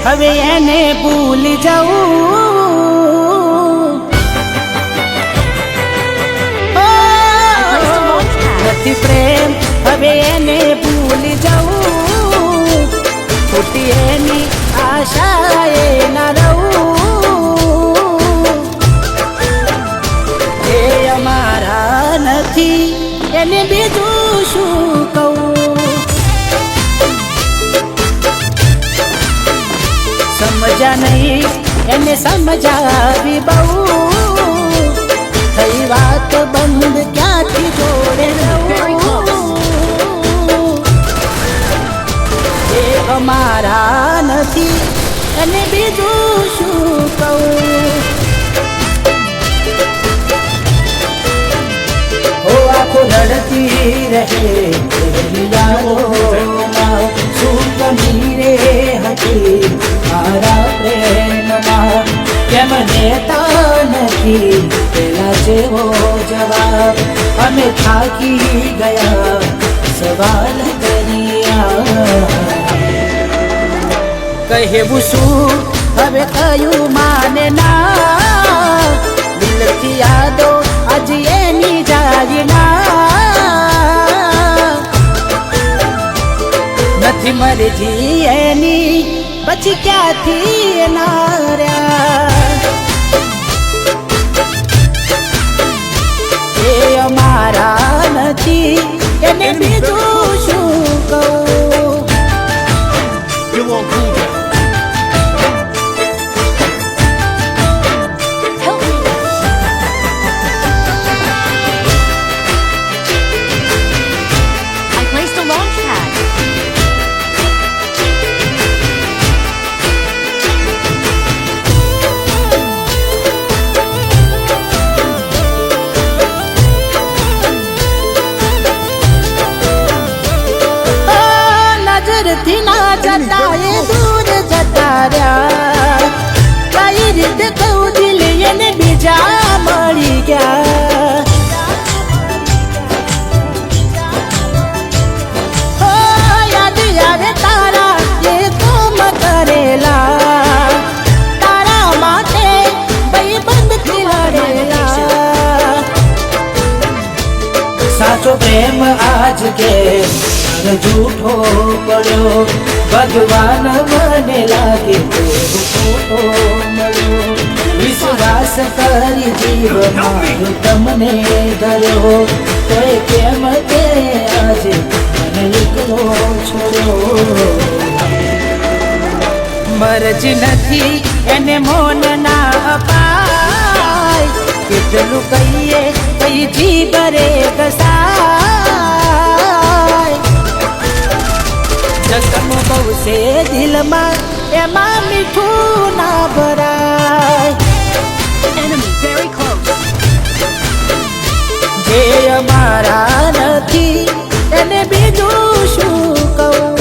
હવે એને ભૂલી જવું નથી પ્રેમ હવે એને ભૂલી જવું ખોટી એની આશાએ ના રહું એ અમારા નથી એને બીજું શું કહું સમજા નહીં એને સમજાવી બહુ થઈ વાત બંધ ક્યાંથી જોડે એ અમારા નથી અને બીજું શું કહું હો આખો રડતી રહે શું કમી રે હતી મારા પ્રેમમાં કેમ દેતા નથી પેલા જેવો જવાબ અમે થાકી ગયા સવાલ કર્યા કહેવું શું હવે કયું માને ના દિલથી યાદો આજે એની જાય ના નથી મરજી એની પછી ક્યાંથી નાર્યા એ અમારા નથી એને બીજું શું કહું થી ના જતા એ દૂર જતા રહ્યા કઈ રીતે કહું દિલ એને બીજા મળી ગયા હો યાદ આવે તારા એ કામ કરેલા તારા માટે ભાઈબંધથી લડેલા સાચો પ્રેમ આજ કે झूठो पड़ो भगवान મને લાગે ખોટો મળ્યો વિશ્વાસ કરી જીવમાં તમને ધર્યો તોય કેમ તે આજે મને એકલો છોડ્યો મરજી નથી એને મોન ના અપાય કેટલું કહીએ કઈ જીભરે કસાય જખમ બહુ છે દિલમાં એમાં મીઠું ના ભરાય જે અમારા નથી એને બીજું શું કહું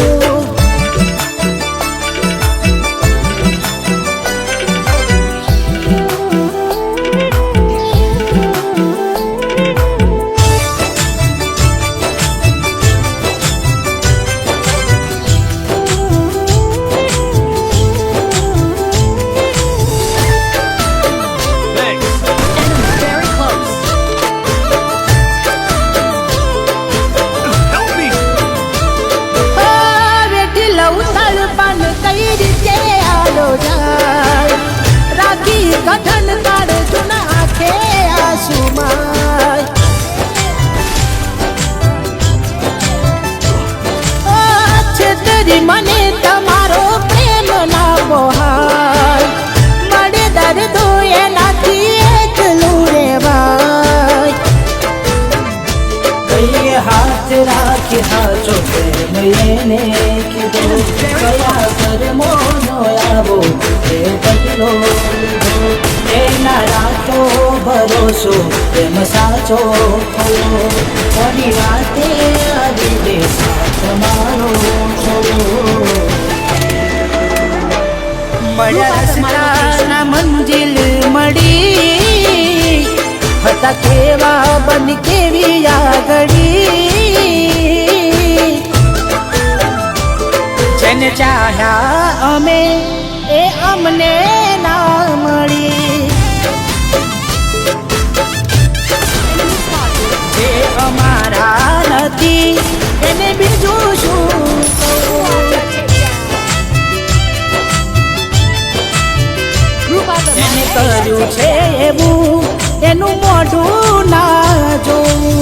રાખી કઠન કાઢ જૂના આંખે આંસુમાં છેતરી મને તમારો પ્રેમ ના બહાર મળે દર્દો એનાથી એકલું રેવાય કઈએ હાથ રાખી હાચો પ્રેમ એને કીધો કયા કર્મો નો આવો એ બદલો એના રાખો ભરોસો પ્રેમ સાચો થયો કોની વાતે આવી દે સાથ મારો છોડ્યો મળ્યા રસ્તાના મંજિલ મળી હતા કેવા બન કેવી આગળી જેને ચાહ્યા અમે એ અમને ના મળી. જે અમારા નથી એને બીજું શું એને કર્યું છે એવું એનું મોઢું ના જોવું.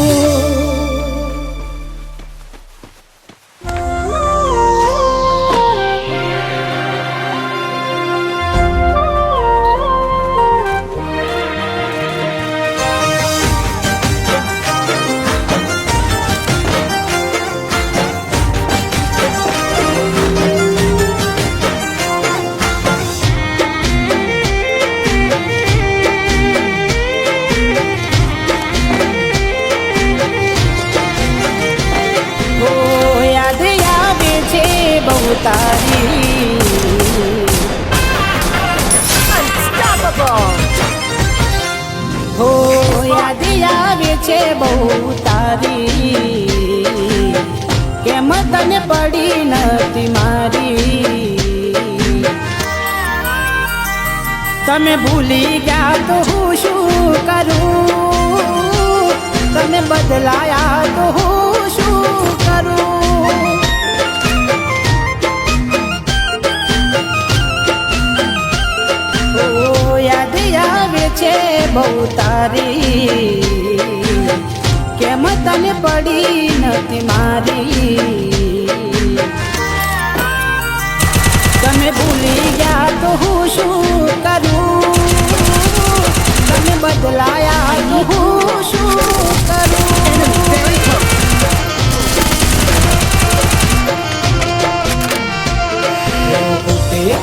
તારી હો યાદ આવે છે બહુ તારી કેમ તને પડી નથી મારી. તમે ભૂલી ગયા તો હું શું કરું, તમે બદલાયા તો હું શું કરું. યાદ આવે છે બહુ તારી કેમ તને પડી નથી મારી. તમે ભૂલી ગયા તો હું શું કરું, તમે બદલાયા તો હું શું કરું.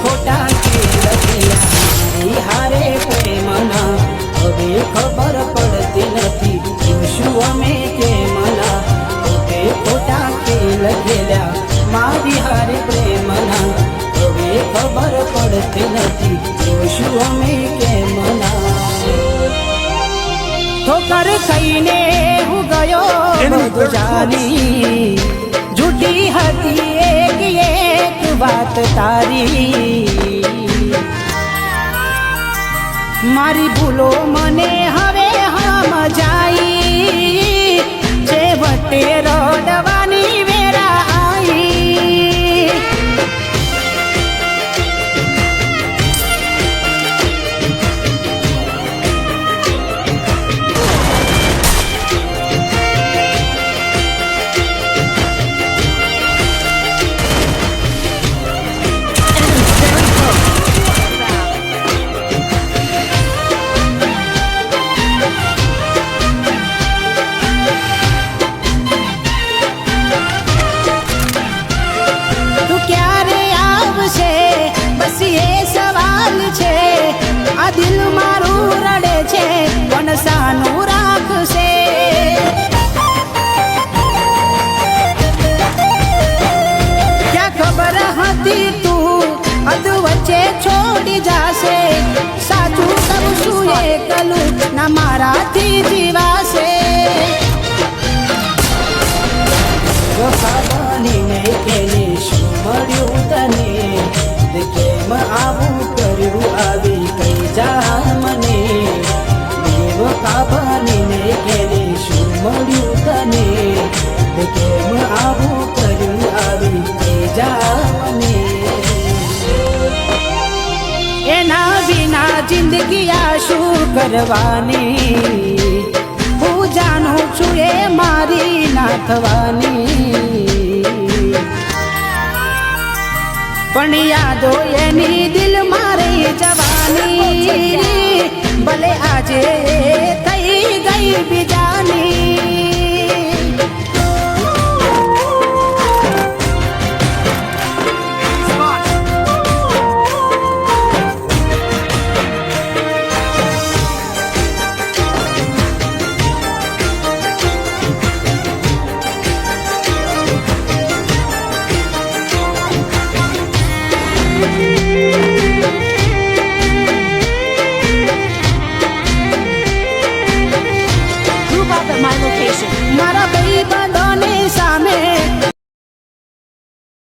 ખોટા હારે પ્રેમના હવે ખબર પડતી નથી શું અમે કેમના. પોતે ખોટા ખેલ ખેલ્યા મારી હારે પ્રેમના હવે ખબર પડતી નથી શું અમે કેમના. ઠોકર ખાઈને હું ગયો બધું જાની જૂઠી હતી એક વાત તારી. મારી ભૂલો મને હવે સમજાઈ છેવટે રડવાની વેરા આવી. દિલ મારું રડે છે પણ સાનું રાખશે. ક્યાં ખબર હતી તું અધ વચ્ચે છોડી જાશે. સાચું કહું છું એકલું ના મારાથી જીવાશે. બનીને કેને શું મળ્યું તને, કેમ આવું કર્યું આવી કઈ જા મને. બનીને કેને શું મળ્યું તને, કેમ આવું કર્યું આવી કઈ જા મને. એના વિના જિંદગી આ શું કરવાની, હું જાણું છું એ મારી ના થવાની. પણ યાદો એની દિલ મારી જવાની ભલે આજે